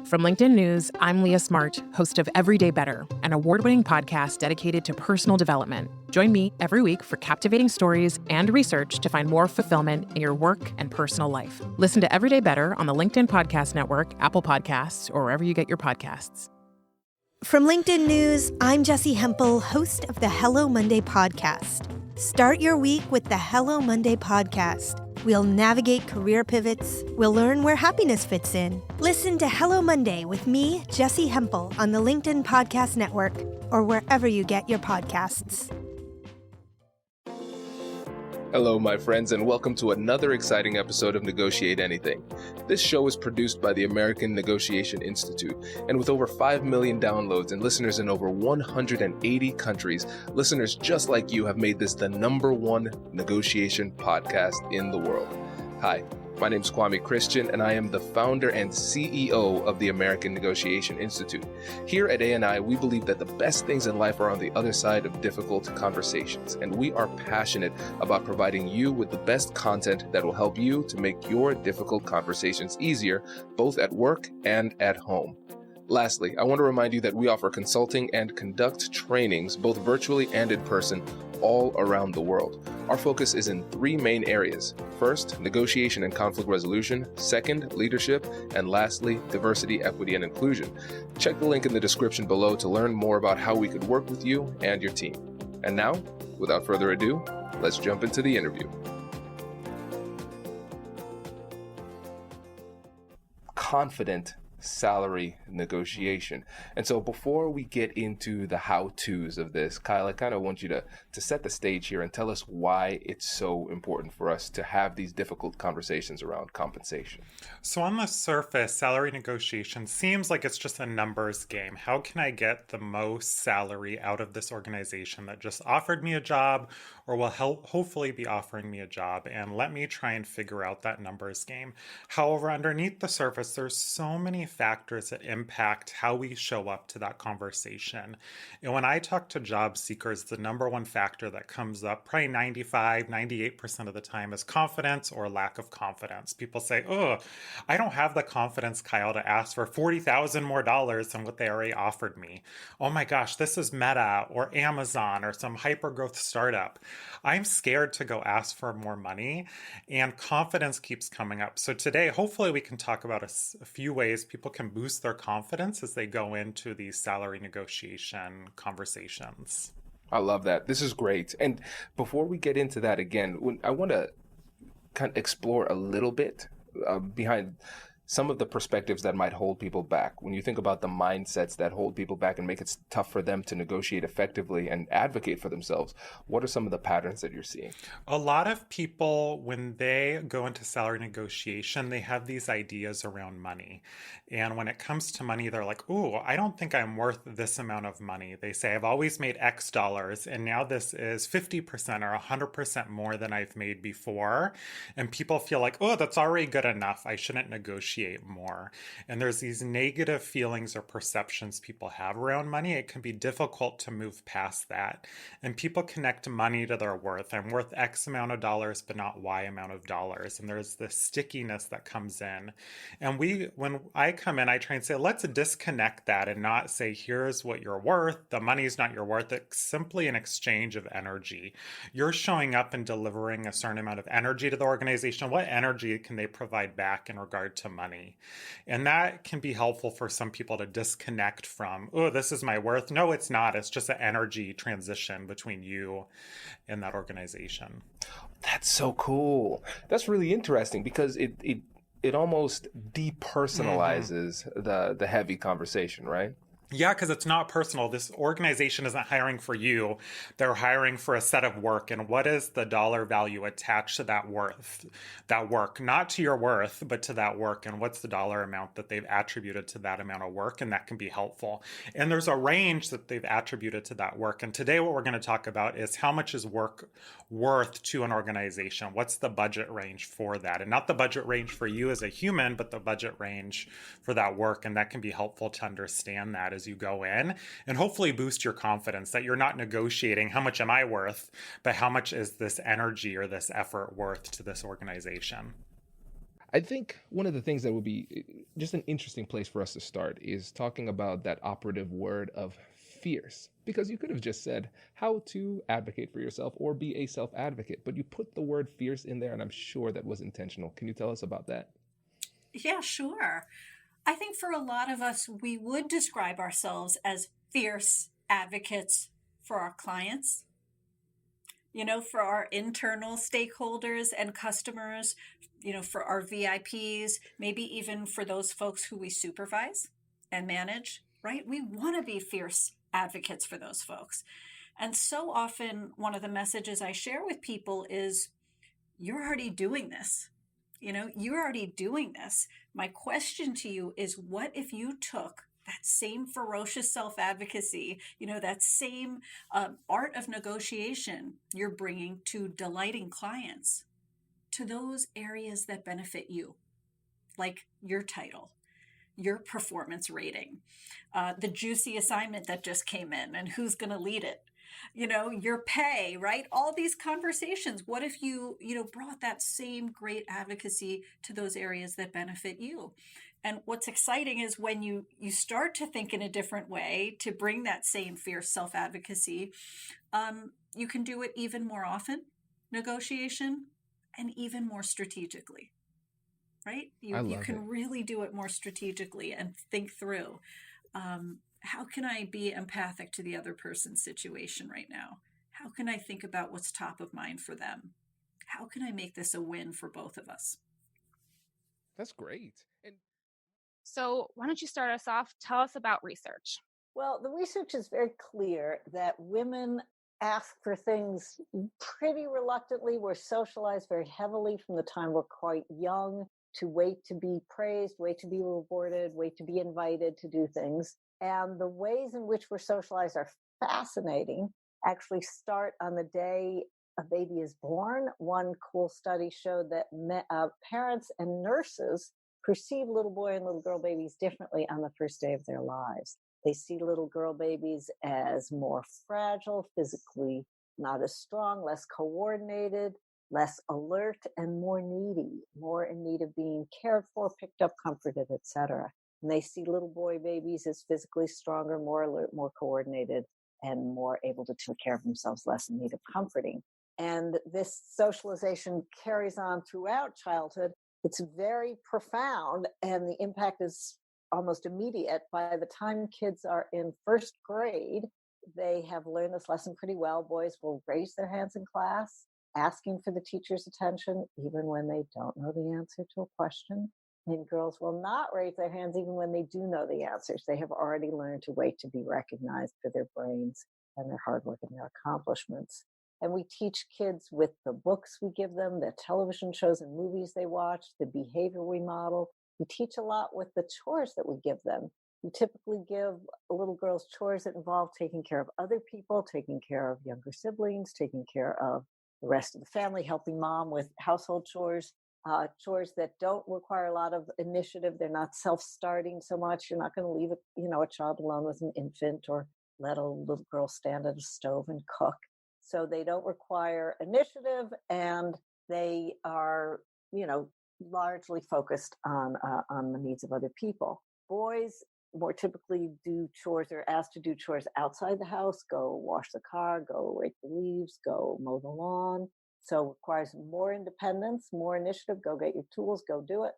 From LinkedIn News, I'm Leah Smart, host of Everyday Better, an award-winning podcast dedicated to personal development. Join me every week for captivating stories and research to find more fulfillment in your work and personal life. Listen to Everyday Better on the LinkedIn Podcast Network, Apple Podcasts, or wherever you get your podcasts. From LinkedIn News, I'm Jessie Hempel, host of the Hello Monday podcast. Start your week with the Hello Monday podcast. We'll navigate career pivots. We'll learn where happiness fits in. Listen to Hello Monday with me, Jessie Hempel, on the LinkedIn Podcast Network or wherever you get your podcasts. Hello, my friends, and welcome to another exciting episode of Negotiate Anything. This show is produced by the American Negotiation Institute, and with over 5 million downloads and listeners in over 180 countries, listeners just like you have made this the #1 negotiation podcast in the world. Hi, my name is Kwame Christian, and I am the founder and CEO of the American Negotiation Institute. Here at ANI, we believe that the best things in life are on the other side of difficult conversations, and we are passionate about providing you with the best content that will help you to make your difficult conversations easier, both at work and at home. Lastly, I want to remind you that we offer consulting and conduct trainings, both virtually and in person, all around the world. Our focus is in 3 main areas. First, negotiation and conflict resolution. Second, leadership. And lastly, diversity, equity, and inclusion. Check the link in the description below to learn more about how we could work with you and your team. And now, without further ado, let's jump into the interview. Confident salary negotiation. And so before we get into the how-tos of this, Kyle, I kind of want you to set the stage here and tell us why it's so important for us to have these difficult conversations around compensation. So on the surface, salary negotiation seems like it's just a numbers game. How can I get the most salary out of this organization that just offered me a job or will hopefully be offering me a job? And let me try and figure out that numbers game. However, underneath the surface, there's so many factors that impact how we show up to that conversation. And when I talk to job seekers, the #1 factor that comes up probably 98% of the time is confidence or lack of confidence. People say, oh, I don't have the confidence, Kyle, to ask for $40,000 more than what they already offered me. Oh my gosh, this is Meta or Amazon or some hyper-growth startup. I'm scared to go ask for more money, and confidence keeps coming up. So today, hopefully we can talk about a few ways people can boost their confidence as they go into these salary negotiation conversations. I love that. This is great. And before we get into that again, I want to kind of explore a little bit behind some of the perspectives that might hold people back. When you think about the mindsets that hold people back and make it tough for them to negotiate effectively and advocate for themselves, what are some of the patterns that you're seeing? A lot of people, when they go into salary negotiation, they have these ideas around money. And when it comes to money, they're like, oh, I don't think I'm worth this amount of money. They say, I've always made X dollars, and now this is 50% or 100% more than I've made before. And people feel like, oh, that's already good enough. I shouldn't negotiate more. And there's these negative feelings or perceptions people have around money. It can be difficult to move past that. And people connect money to their worth. I'm worth X amount of dollars, but not Y amount of dollars. And there's this stickiness that comes in. And when I come in, I try and say, let's disconnect that and not say, here's what you're worth. The money's not your worth. It's simply an exchange of energy. You're showing up and delivering a certain amount of energy to the organization. What energy can they provide back in regard to money? And that can be helpful for some people to disconnect from, oh, this is my worth. No, it's not. It's just an energy transition between you and that organization. That's so cool. That's really interesting because it almost depersonalizes the heavy conversation, right? Yeah, because it's not personal. This organization isn't hiring for you. They're hiring for a set of work. And what is the dollar value attached to that work? Not to your worth, but to that work. And what's the dollar amount that they've attributed to that amount of work? And that can be helpful. And there's a range that they've attributed to that work. And today what we're going to talk about is how much is work worth to an organization? What's the budget range for that? And not the budget range for you as a human, but the budget range for that work. And that can be helpful to understand that as you go in, and hopefully boost your confidence that you're not negotiating how much am I worth, but how much is this energy or this effort worth to this organization. I think one of the things that would be just an interesting place for us to start is talking about that operative word of fierce. Because you could have just said how to advocate for yourself or be a self advocate, but you put the word fierce in there, and I'm sure that was intentional. Can you tell us about that? Yeah, sure. I think for a lot of us, we would describe ourselves as fierce advocates for our clients, for our internal stakeholders and customers, for our VIPs, maybe even for those folks who we supervise and manage, right? We want to be fierce advocates for those folks. And so often, one of the messages I share with people is, you're already doing this. You're already doing this. My question to you is, what if you took that same ferocious self-advocacy, that same art of negotiation you're bringing to delighting clients, to those areas that benefit you, like your title, your performance rating, the juicy assignment that just came in and who's going to lead it, your pay, right? All these conversations. What if you brought that same great advocacy to those areas that benefit you? And what's exciting is when you start to think in a different way to bring that same fierce self-advocacy, you can do it even more often, negotiation, and even more strategically, right? I You love it. can really do it more strategically and think through, how can I be empathic to the other person's situation right now? How can I think about what's top of mind for them? How can I make this a win for both of us? That's great. And So, why don't you start us off? Tell us about research. Well, the research is very clear that women ask for things pretty reluctantly. We're socialized very heavily from the time we're quite young to wait to be praised, wait to be rewarded, wait to be invited to do things. And the ways in which we're socialized are fascinating. Actually start on the day a baby is born. One cool study showed that parents and nurses perceive little boy and little girl babies differently on the first day of their lives. They see little girl babies as more fragile, physically not as strong, less coordinated, less alert, and more needy, more in need of being cared for, picked up, comforted, etc. And they see little boy babies as physically stronger, more alert, more coordinated, and more able to take care of themselves, less in need of comforting. And this socialization carries on throughout childhood. It's very profound, and the impact is almost immediate. By the time kids are in first grade, they have learned this lesson pretty well. Boys will raise their hands in class, asking for the teacher's attention, even when they don't know the answer to a question. And girls will not raise their hands even when they do know the answers. They have already learned to wait to be recognized for their brains and their hard work and their accomplishments. And we teach kids with the books we give them, the television shows and movies they watch, the behavior we model. We teach a lot with the chores that we give them. We typically give little girls chores that involve taking care of other people, taking care of younger siblings, taking care of the rest of the family, helping mom with household chores, chores that don't require a lot of initiative. They're not self-starting so much. You're not going to leave a child alone with an infant or let a little girl stand at a stove and cook. So they don't require initiative, and they are, largely focused on the needs of other people. Boys more typically do chores, or asked to do chores outside the house, go wash the car, go rake the leaves, go mow the lawn. So it requires more independence, more initiative, go get your tools, go do it.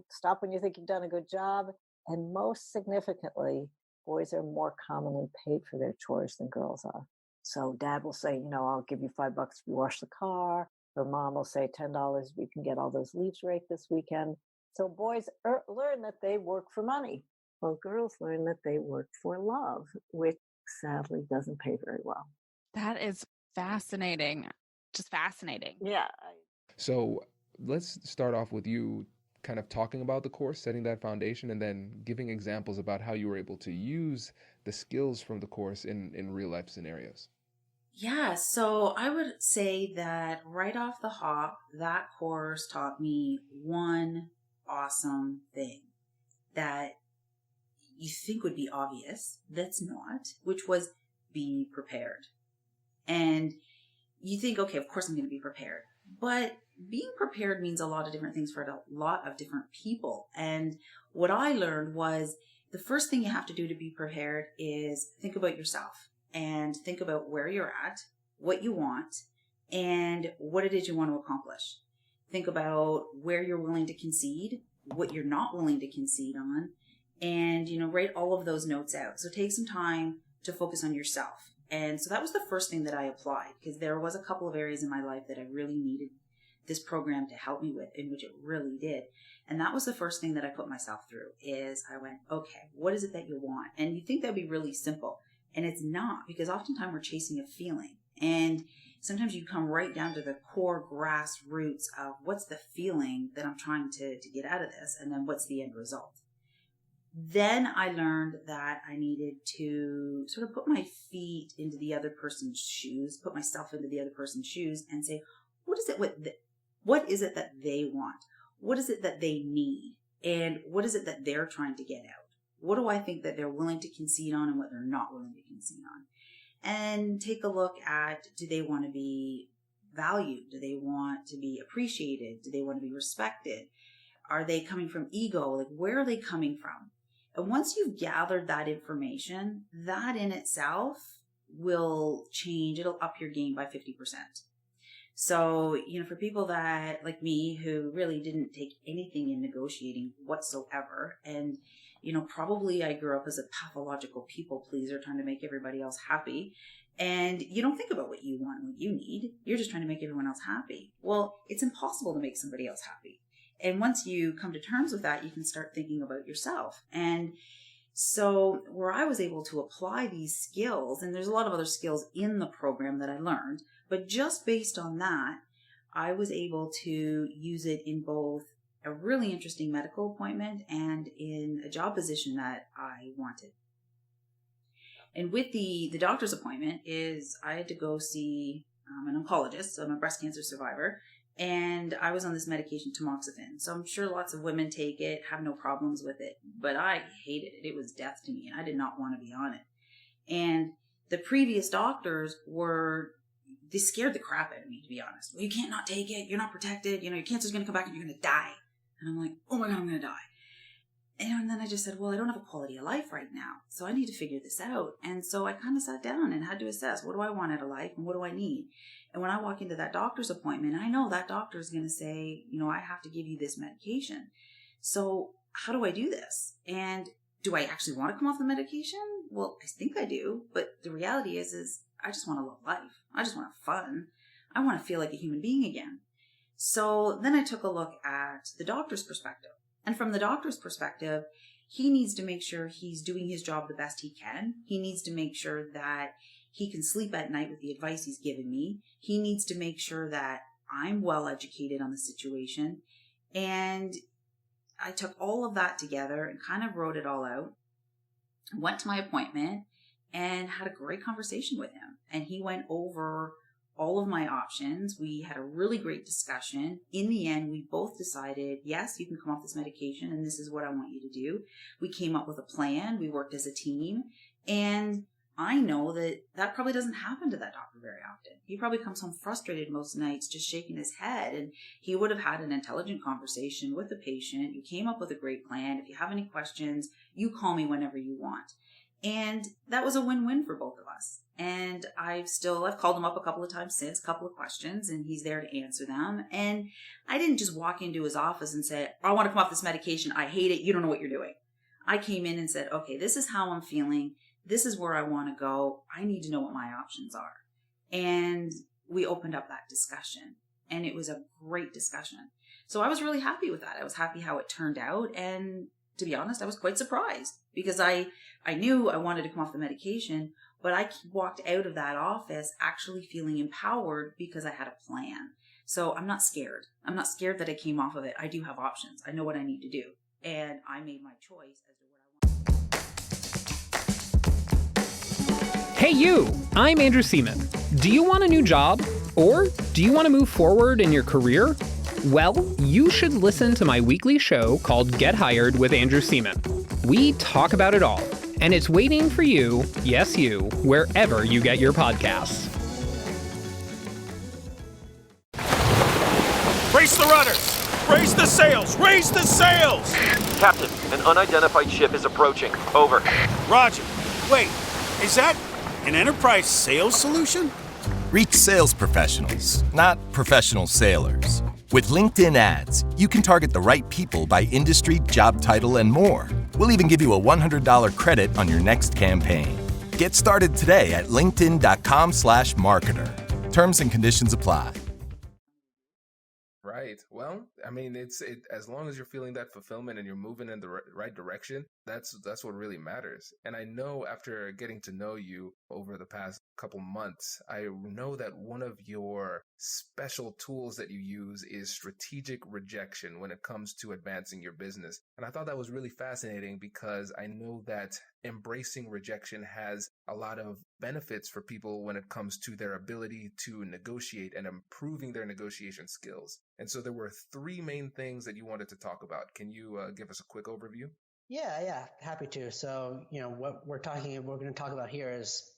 Stop when you think you've done a good job. And most significantly, boys are more commonly paid for their chores than girls are. So dad will say, I'll give you $5 if you wash the car. Or mom will say $10 if you can get all those leaves raked this weekend. So boys learn that they work for money. Well, girls learn that they work for love, which sadly doesn't pay very well. That is fascinating. Just fascinating. Yeah. So let's start off with you kind of talking about the course, setting that foundation, and then giving examples about how you were able to use the skills from the course in real life scenarios. Yeah, so I would say that right off the hop, that course taught me one awesome thing that you think would be obvious, that's not, which was be prepared. And you think, okay, of course I'm going to be prepared. But being prepared means a lot of different things for a lot of different people. And what I learned was the first thing you have to do to be prepared is think about yourself and think about where you're at, what you want, and what it is you want to accomplish. Think about where you're willing to concede, what you're not willing to concede on, and, write all of those notes out. So take some time to focus on yourself. And so that was the first thing that I applied, because there was a couple of areas in my life that I really needed this program to help me with, in which it really did. And that was the first thing that I put myself through is I went, okay, what is it that you want? And you think that'd be really simple. And it's not, because oftentimes we're chasing a feeling. And sometimes you come right down to the core grassroots of what's the feeling that I'm trying to get out of this, and then what's the end result. Then I learned that I needed to sort of put my feet into the other person's shoes, put myself into the other person's shoes and say, what is it that they want? What is it that they need? And what is it that they're trying to get out? What do I think that they're willing to concede on and what they're not willing to concede on? And take a look at, do they want to be valued? Do they want to be appreciated? Do they want to be respected? Are they coming from ego? Like, where are they coming from? And once you've gathered that information, that in itself will change. It'll up your game by 50%. So, for people that, like me, who really didn't take anything in negotiating whatsoever, and, probably I grew up as a pathological people pleaser trying to make everybody else happy, and you don't think about what you want and what you need. You're just trying to make everyone else happy. Well, it's impossible to make somebody else happy. And once you come to terms with that, you can start thinking about yourself. And so where I was able to apply these skills, and there's a lot of other skills in the program that I learned, but just based on that, I was able to use it in both a really interesting medical appointment and in a job position that I wanted. And with the doctor's appointment is I had to go see an oncologist, so I'm a breast cancer survivor, and I was on this medication, tamoxifen. So I'm sure lots of women take it, have no problems with it, but I hated it. It was death to me, and I did not want to be on it. And the previous doctors they scared the crap out of me, to be honest. Well, you can't not take it. You're not protected. Your cancer's going to come back and you're going to die. And I'm like, oh my God, I'm going to die. And then I just said, well, I don't have a quality of life right now, so I need to figure this out. And so I kind of sat down and had to assess, what do I want out of life and what do I need? And when I walk into that doctor's appointment, I know that doctor is going to say, I have to give you this medication. So how do I do this? And do I actually want to come off the medication? Well, I think I do. But the reality is I just want to love life. I just want to have fun. I want to feel like a human being again. So then I took a look at the doctor's perspective. And from the doctor's perspective, he needs to make sure he's doing his job the best he can. He needs to make sure that he can sleep at night with the advice he's given me. He needs to make sure that I'm well educated on the situation. And I took all of that together and kind of wrote it all out. Went to my appointment and had a great conversation with him. And he went over all of my options. We had a really great discussion. In the end, we both decided, yes, you can come off this medication and this is what I want you to do. We came up with a plan. We worked as a team. And I know that probably doesn't happen to that doctor very often. He probably comes home frustrated most nights, just shaking his head. And he would have had an intelligent conversation with the patient. You came up with a great plan. If you have any questions, you call me whenever you want. And that was a win-win for both of us. And I've called him up a couple of times since, a couple of questions, and he's there to answer them. And I didn't just walk into his office and say, I want to come off this medication. I hate it. You don't know what you're doing. I came in and said, okay, this is how I'm feeling. This is where I want to go. I need to know what my options are. And we opened up that discussion, and it was a great discussion. So I was really happy with that. I was happy how it turned out. And to be honest, I was quite surprised because I knew I wanted to come off the medication, but I walked out of that office actually feeling empowered because I had a plan. So I'm not scared. I'm not scared that I came off of it. I do have options. I know what I need to do. And I made my choice as to what I want. Hey you, I'm Andrew Seaman. Do you want a new job? Or do you want to move forward in your career? Well, you should listen to my weekly show called Get Hired with Andrew Seaman. We talk about it all, and it's waiting for you, yes you, wherever you get your podcasts. Raise the sails! Raise the sails! Captain, an unidentified ship is approaching. Over. Roger. Wait, is that an enterprise sales solution? Reach sales professionals, not professional sailors. With LinkedIn ads, you can target the right people by industry, job title, and more. We'll even give you a $100 credit on your next campaign. Get started today at linkedin.com/marketer. Terms and conditions apply. Right. Well, I mean, as long as you're feeling that fulfillment and you're moving in the right direction, that's what really matters. And I know after getting to know you over the past couple months, I know that one of your special tools that you use is strategic rejection when it comes to advancing your business. And I thought that was really fascinating because I know that embracing rejection has a lot of benefits for people when it comes to their ability to negotiate and improving their negotiation skills. And so there were 3 main things that you wanted to talk about. Can you give us a quick overview? Yeah, happy to. So, what we're going to talk about here is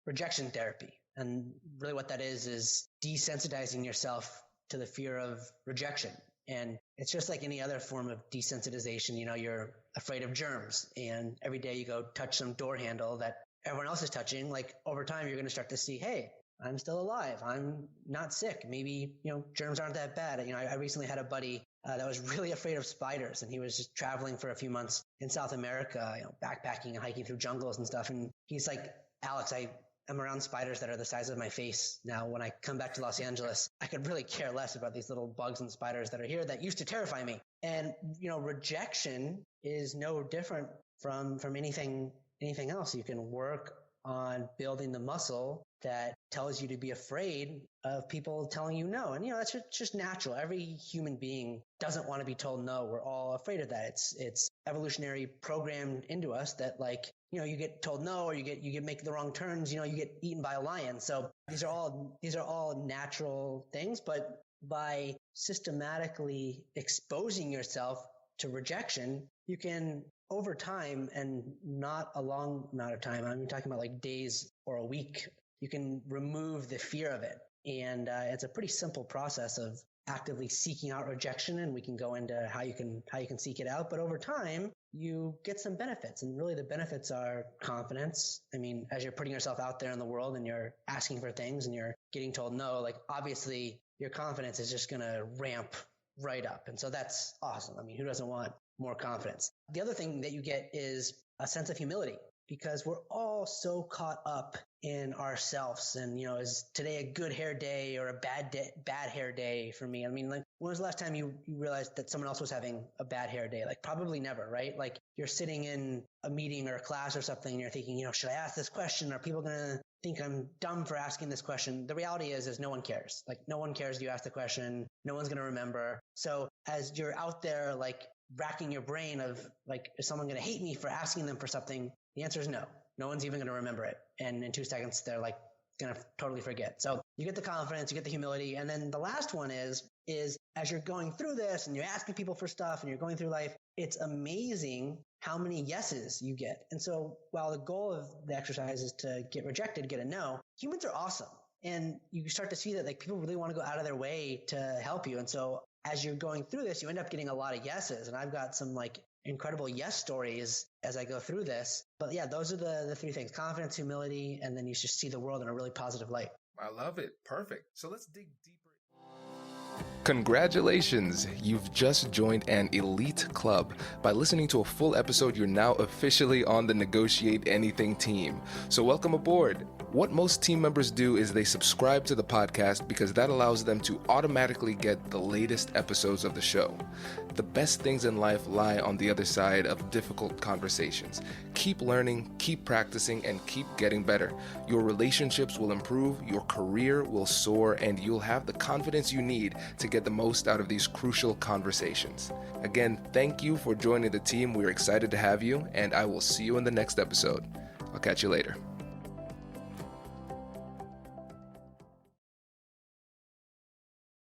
rejection therapy. And really what that is desensitizing yourself to the fear of rejection. And it's just like any other form of desensitization. You're afraid of germs, and every day you go touch some door handle that everyone else is touching. Like over time, you're going to start to see, hey, I'm still alive. I'm not sick. Maybe, germs aren't that bad. I recently had a buddy that was really afraid of spiders, and he was just traveling for a few months in South America, backpacking and hiking through jungles and stuff. And he's like, Alex, I'm around spiders that are the size of my face. Now, when I come back to Los Angeles, I could really care less about these little bugs and spiders that are here that used to terrify me. And, rejection is no different from anything else. You can work on building the muscle that tells you to be afraid of people telling you no. And, that's just natural. Every human being doesn't want to be told no. We're all afraid of that. It's evolutionary programmed into us that you get told no, or you get make the wrong turns, you get eaten by a lion. So these are all natural things, but by systematically exposing yourself to rejection, you can over time, and not a long amount of time, I'm talking about like days or a week, you can remove the fear of it. And it's a pretty simple process of actively seeking out rejection, and we can go into how you can seek it out. But over time, you get some benefits, and really the benefits are confidence. I mean, as you're putting yourself out there in the world and you're asking for things and you're getting told no, like obviously your confidence is just going to ramp right up. And so that's awesome. I mean, who doesn't want more confidence? The other thing that you get is a sense of humility, because we're all so caught up in ourselves. And, is today a good hair day or a bad hair day for me? I mean, like, when was the last time you realized that someone else was having a bad hair day? Like, probably never, right? Like, you're sitting in a meeting or a class or something and you're thinking, should I ask this question? Are people going to think I'm dumb for asking this question? The reality is no one cares. Like, no one cares if you ask the question. No one's going to remember. So as you're out there, like, racking your brain of like, is someone going to hate me for asking them for something? The answer is no. No one's even going to remember it. And in 2 seconds, they're like going to totally forget. So you get the confidence, you get the humility. And then the last one is as you're going through this and you're asking people for stuff and you're going through life, it's amazing how many yeses you get. And so while the goal of the exercise is to get rejected, get a no, humans are awesome. And you start to see that like people really want to go out of their way to help you. And so as you're going through this, you end up getting a lot of yeses. And I've got some like incredible yes stories as I go through this. But yeah, those are the 3 things: confidence, humility, and then you just see the world in a really positive light. I love it. Perfect. So let's dig deeper. Congratulations! You've just joined an elite club. By listening to a full episode, you're now officially on the Negotiate Anything team. So welcome aboard. What most team members do is they subscribe to the podcast because that allows them to automatically get the latest episodes of the show. The best things in life lie on the other side of difficult conversations. Keep learning, keep practicing, and keep getting better. Your relationships will improve, your career will soar, and you'll have the confidence you need to get the most out of these crucial conversations. Again, thank you for joining the team. We're excited to have you, and I will see you in the next episode. I'll catch you later.